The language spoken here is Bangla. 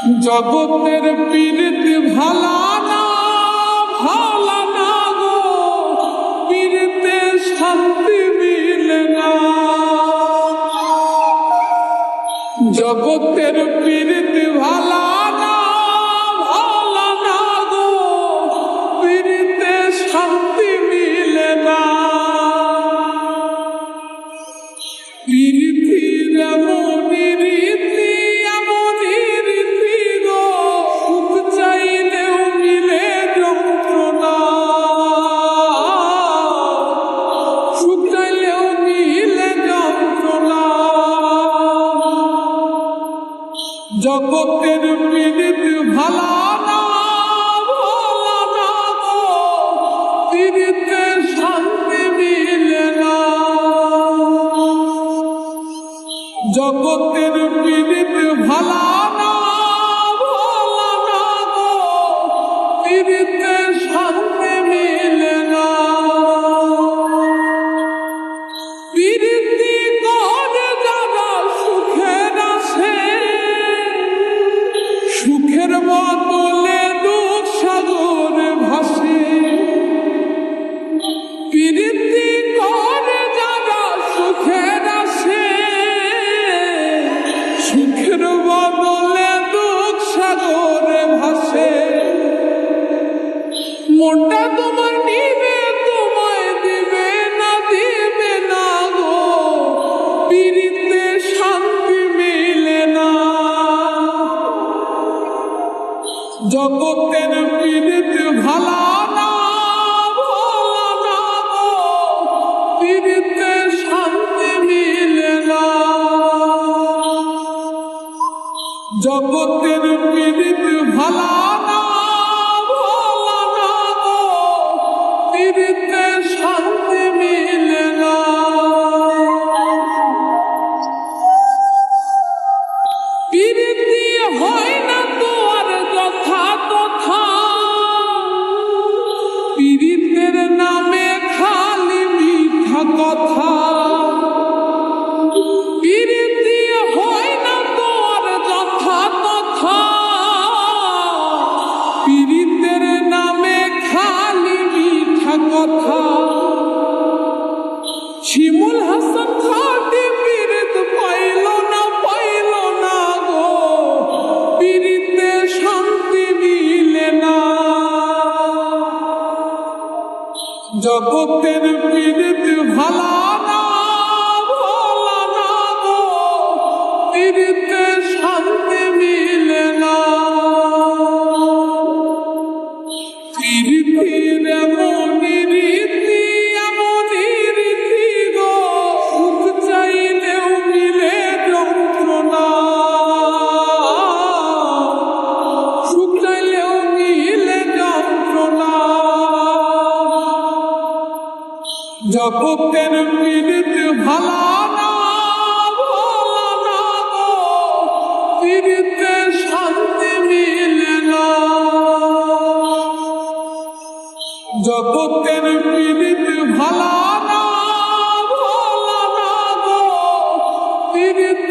জগতের পীড়িত ভালা না গো, পীড়িতে শান্তি মিলে না। জগতের পীড়িত ভালা না গো, পীড়িতে শান্তি মিলে না। পীড়িতির এমনই রীতি গো, সুখ চাইলেও মিলে যন্ত্রণা, সুখ চাইলেও মিলে যন্ত্রণা। জগতের পীড়িত ভালা না গো, পীড়িতে শান্তি মিলে না। জগতের পীড়িত ভালা না গো, পীড়িতে শান্তি মিলে না। পীড়িতি করে যারা সুখের আসে, সুখের বদলে দুঃখ সাগর ভাসে। পীড়িতি করে যারা সুখের আসে, সুখের বদলে দুঃখ সাগরে ভাসে। মনটা তোমার নিবে, তোমায় দিবে না গো, পীড়িতে শান্তি মিলে না। জগতের পীড়িত ভালা না গো, পীড়িতে শান্তি মিলে না। জগতের পীড়িত ভালা না গো, পীড়িতে শান্তি মিলে না। পীড়িতি হয় না তো আর যথা তথা, পীড়িতের নামে খালি মিথ্যা কথা। পীড়িতি হয় না তো আর যথা তথা, পীড়িতের নামে খালি মিথ্যা কথা। শিমুল হাসান খাটি পীড়িত পাইল না গো, পীড়িতে শান্তি মিলে না। জগতের পীড়িত ভালা না গো, পীড়িতে শান্তি মিলে না। পীড়িতির এমনই রীতি গো, সুখ চাইলেও মিলে যন্ত্রণা, সুখ চাইলেও মিলে যন্ত্রণা। জগতের পীড়িত ভালা না গো, পীড়িতে শান্তি মিলে না। জগতের পীড়িত ভালা না গো, পীড়িতে